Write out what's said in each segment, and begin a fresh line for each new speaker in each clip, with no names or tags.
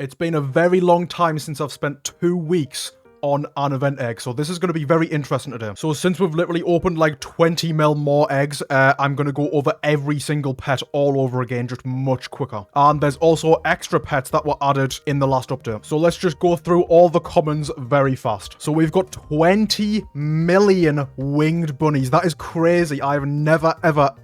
It's been a very long time since I've spent 2 weeks on an event egg, so this is going to be very interesting today. So since we've literally opened like 20 mil more eggs, I'm going to go over every single pet all over again, just much quicker. And there's also extra pets that were added in the last update. So let's just go through all the commons very fast. So we've got 20 million winged bunnies. That is crazy. I've never, ever,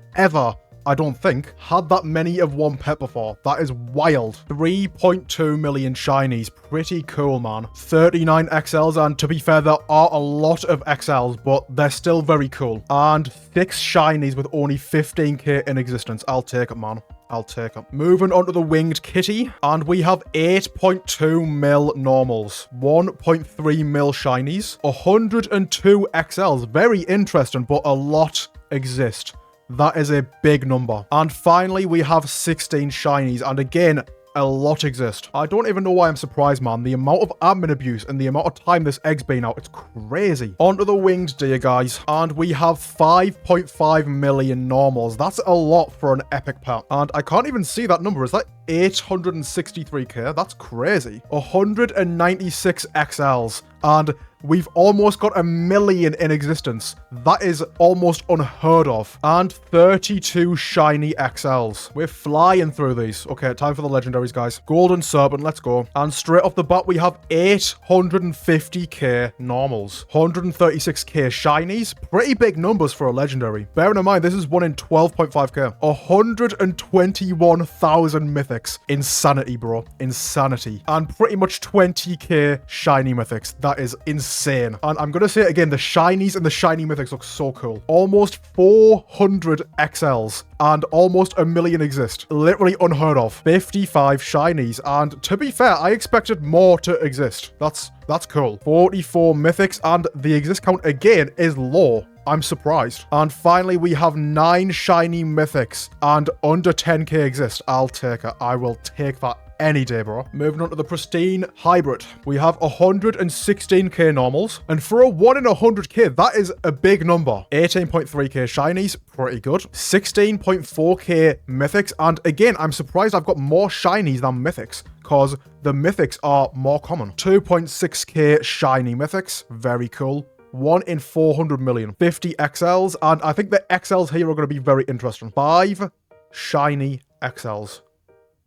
I don't think, had that many of one pet before. That is wild. 3.2 million shinies. Pretty cool, man. 39 XLs, and to be fair, there are a lot of XLs, but they're still very cool. And 6 shinies with only 15k in existence. I'll take it, man. I'll take it. Moving on to the winged kitty, and we have 8.2 mil normals, 1.3 mil shinies, 102 XLs. Very interesting, but a lot exist. That is a big number. And finally, we have 16 shinies. And again, a lot exist. I don't even know why I'm surprised, man. The amount of admin abuse and the amount of time this egg's been out, it's crazy. Onto the winged deer, guys. And we have 5.5 million normals. That's a lot for an epic pet. And I can't even see that number. Is that 863k? That's crazy. 196 XLs. And we've almost got 1 million in existence. That is almost unheard of. And 32 shiny XLs. We're flying through these. Okay, time for the legendaries, guys. Golden Serpent, let's go. And straight off the bat, we have 850k normals. 136k shinies. Pretty big numbers for a legendary. Bearing in mind, this is one in 12.5k. 121,000 mythics. Insanity, bro. Insanity. And pretty much 20k shiny mythics. That is insane. And I'm going to say it again, the shinies and the shiny mythics look so cool. Almost 400 XLs and almost 1 million exist. Literally unheard of. 55 shinies. And to be fair, I expected more to exist. That's cool. 44 mythics, and the exist count again is low. I'm surprised. And finally, we have 9 shiny mythics and under 10k exist. I'll take it. I will take that any day, bro. Moving on to the pristine hybrid. We have 116k normals. And for a 1 in 100k, that is a big number. 18.3k shinies. Pretty good. 16.4k mythics. And again, I'm surprised I've got more shinies than mythics, because the mythics are more common. 2.6k shiny mythics. Very cool. 1 in 400 million. 50 XLs. And I think the XLs here are going to be very interesting. 5 shiny XLs.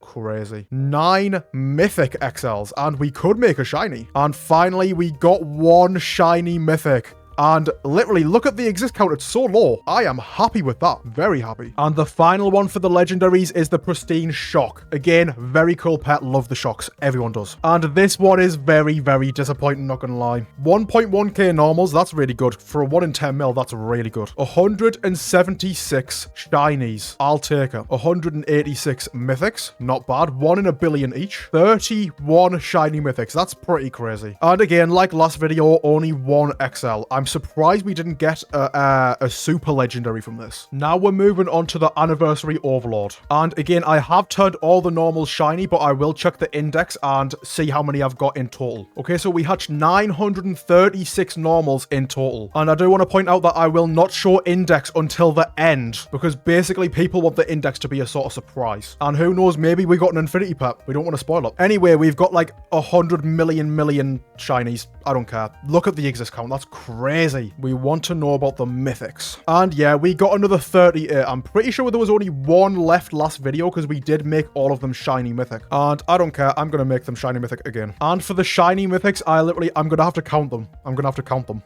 Crazy. 9 mythic XLs, and we could make a shiny. And finally, we got 1 shiny mythic. And literally, look at the exist count. It's so low. I am happy with that. Very happy. And the final one for the legendaries is the pristine shock. Again, very cool pet. Love the shocks. Everyone does. And this one is very, very disappointing, not gonna lie. 1.1k normals. That's really good. For a 1 in 10 mil, that's really good. 176 shinies. I'll take it. 186 mythics. Not bad. 1 in a billion each. 31 shiny mythics. That's pretty crazy. And again, like last video, only 1 XL. I'm surprised we didn't get a super legendary from this. Now we're moving on to the anniversary overlord. And again, I have turned all the normals shiny, but I will check the index and see how many I've got in total. Okay, so we hatched 936 normals in total. And I do want to point out that I will not show index until the end, because basically people want the index to be a sort of surprise. And who knows, maybe we got an infinity pet. We don't want to spoil it. Anyway, we've got like 100 million shinies. I don't care. Look at the exist count. That's crazy. We want to know about the mythics. And yeah, we got another 38. I'm pretty sure there was only 1 left last video, because we did make all of them shiny mythic. And I don't care. I'm going to make them shiny mythic again. And for the shiny mythics, I'm going to have to count them.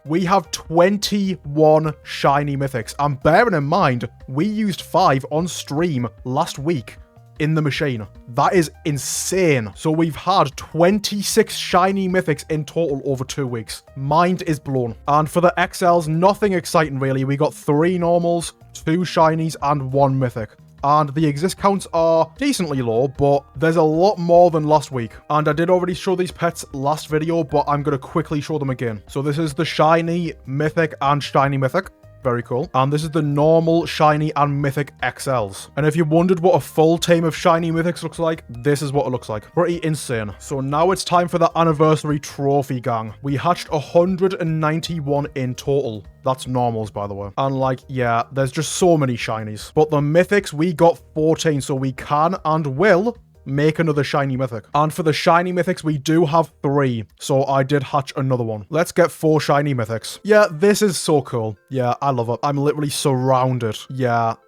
We have 21 shiny mythics. And bearing in mind, we used 5 on stream last week in the machine. That is insane. So we've had 26 shiny mythics in total over 2 weeks. Mind is blown. And for the XLs, nothing exciting really. We got 3 normals, 2 shinies, and 1 mythic. And the exist counts are decently low, but there's a lot more than last week. And I did already show these pets last video, but I'm going to quickly show them again. So this is the shiny, mythic, and shiny mythic. Very cool. And this is the normal, shiny, and mythic XLs. And if you wondered what a full team of shiny mythics looks like, this is what it looks like. Pretty insane. So now it's time for the anniversary trophy gang. We hatched 191 in total. That's normals, by the way. And like, yeah, there's just so many shinies. But the mythics, we got 14, so we can and will make another shiny mythic. And for the shiny mythics, we do have 3. So I did hatch another one. Let's get 4 shiny mythics. Yeah, this is so cool. Yeah, I love it. I'm literally surrounded.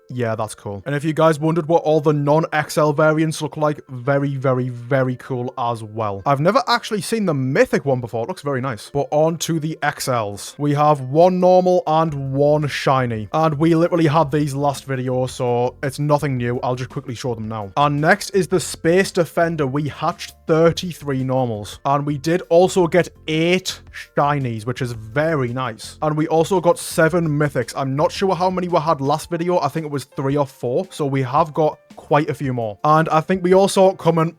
Yeah, that's cool. And if you guys wondered what all the non-XL variants look like, very, very, very cool as well. I've never actually seen the mythic one before. It looks very nice. But on to the XLs. We have 1 normal and 1 shiny. And we literally had these last video, so it's nothing new. I'll just quickly show them now. And next is the Space Defender. We hatched 33 normals. And we did also get 8 shinies, which is very nice. And we also got 7 mythics. I'm not sure how many we had last video. I think it was 3 or 4, so we have got quite a few more. And I think we all saw it coming.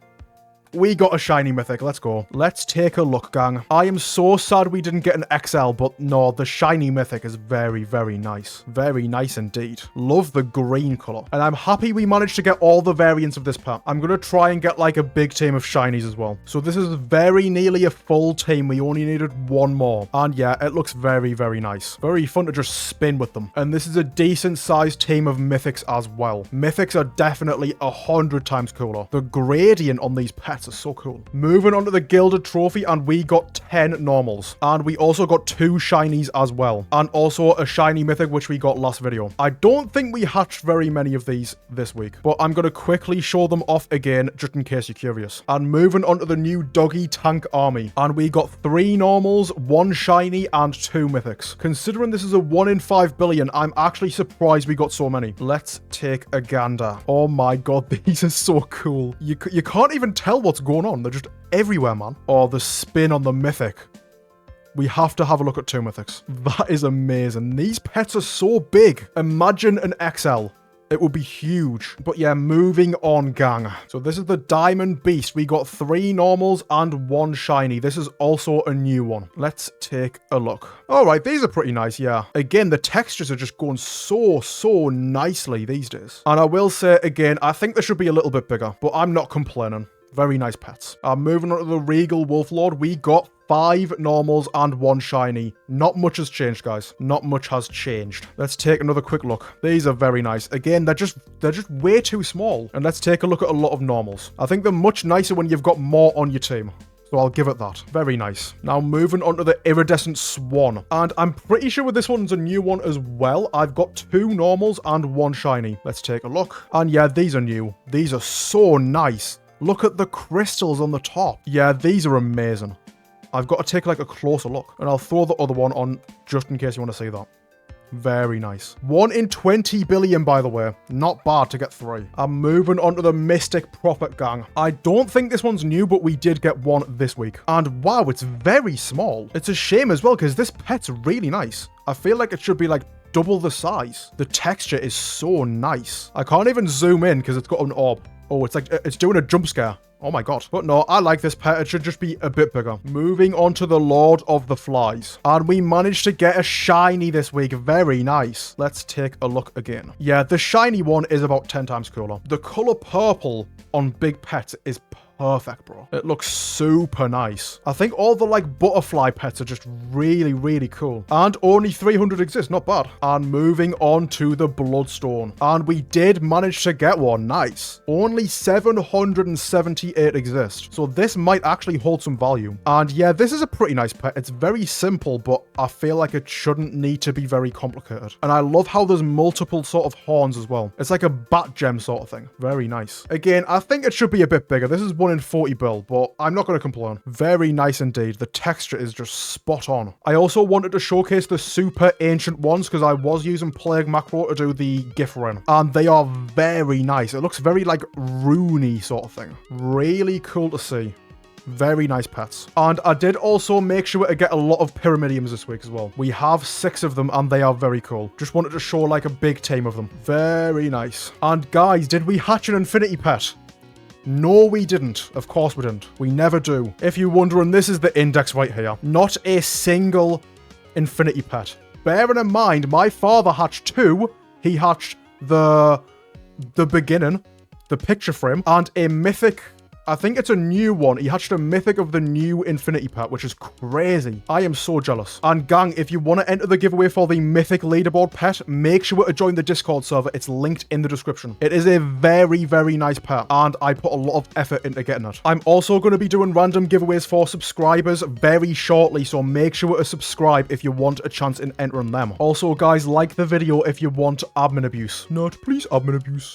We got a shiny mythic. Let's go. Let's take a look, gang. I am so sad we didn't get an XL, but no, the shiny mythic is very, very nice. Very nice indeed. Love the green color. And I'm happy we managed to get all the variants of this pack. I'm going to try and get like a big team of shinies as well. So this is very nearly a full team. We only needed 1 more. And yeah, it looks very, very nice. Very fun to just spin with them. And this is a decent sized team of mythics as well. Mythics are definitely 100 times cooler. The gradient on these pets are so cool. Moving on to the Gilded Trophy, and we got 10 normals. And we also got 2 shinies as well. And also a shiny mythic, which we got last video. I don't think we hatched very many of these this week, but I'm going to quickly show them off again, just in case you're curious. And moving on to the new Doggy Tank Army. And we got 3 normals, 1 shiny, and 2 mythics. Considering this is a 1 in 5 billion, I'm actually surprised we got so many. Let's take a gander. Oh my god, these are so cool. You can't even tell what's going on. They're just everywhere, man. Oh, the spin on the mythic. We have to have a look at 2 mythics. That is amazing. These pets are so big. Imagine an XL. It would be huge. But yeah, moving on, gang. So this is the Diamond Beast. We got 3 normals and 1 shiny. This is also a new one. Let's take a look. All right, these are pretty nice, yeah. Again, the textures are just going so nicely these days. And I will say, again, I think they should be a little bit bigger, but I'm not complaining. Very nice pets. Moving on to the Regal Wolflord, we got 5 normals and 1 shiny. Not much has changed, guys. Not much has changed. Let's take another quick look. These are very nice. Again, they're just way too small. And let's take a look at a lot of normals. I think they're much nicer when you've got more on your team. So I'll give it that. Very nice. Now moving on to the Iridescent Swan. And I'm pretty sure this one's a new one as well. I've got 2 normals and 1 shiny. Let's take a look. And yeah, these are new. These are so nice. Look at the crystals on the top. Yeah, these are amazing. I've got to take like a closer look. And I'll throw the other one on just in case you want to see that. Very nice. 1 in 20 billion, by the way. Not bad to get 3. I'm moving on to the Mystic Prophet Gang. I don't think this one's new, but we did get 1 this week. And wow, it's very small. It's a shame as well, because this pet's really nice. I feel like it should be like double the size. The texture is so nice. I can't even zoom in because it's got an orb. Oh, it's like, it's doing a jump scare. Oh my god. But no, I like this pet. It should just be a bit bigger. Moving on to the Lord of the Flies. And we managed to get a shiny this week. Very nice. Let's take a look again. Yeah, the shiny one is about 10 times cooler. The color purple on big pets is perfect, bro. It looks super nice. I think all the like butterfly pets are just really cool. And only 300 exist. Not bad. And moving on to the Bloodstone. And we did manage to get one. Nice. Only 778 exist. So this might actually hold some value. And yeah, this is a pretty nice pet. It's very simple, but I feel like it shouldn't need to be very complicated. And I love how there's multiple sort of horns as well. It's like a bat gem sort of thing. Very nice. Again, I think it should be a bit bigger. This is 1 in 40 build, but I'm not going to complain. Very nice indeed. The texture is just spot on. I also wanted to showcase the super ancient ones because I was using Plague Macro to do the GIF run, and they are very nice. It looks very like runey sort of thing. Really cool to see. Very nice pets. And I did also make sure to get a lot of Pyramidiums this week as well. We have 6 of them and they are very cool. Just wanted to show like a big team of them. Very nice. And guys, did we hatch an infinity pet? No, we didn't. Of course we didn't. We never do. If you're wondering, this is the index right here. Not a single infinity pet. Bearing in mind, my father hatched 2. He hatched the beginning, the picture frame, and a mythic I think it's a new one. He hatched a mythic of the new Infinity Pet, which is crazy. I am so jealous. And gang, if you want to enter the giveaway for the mythic leaderboard pet, make sure to join the Discord server. It's linked in the description. It is a very, very nice pet, and I put a lot of effort into getting it. I'm also going to be doing random giveaways for subscribers very shortly, so make sure to subscribe if you want a chance in entering them. Also, guys, like the video if you want admin abuse. Not please admin abuse.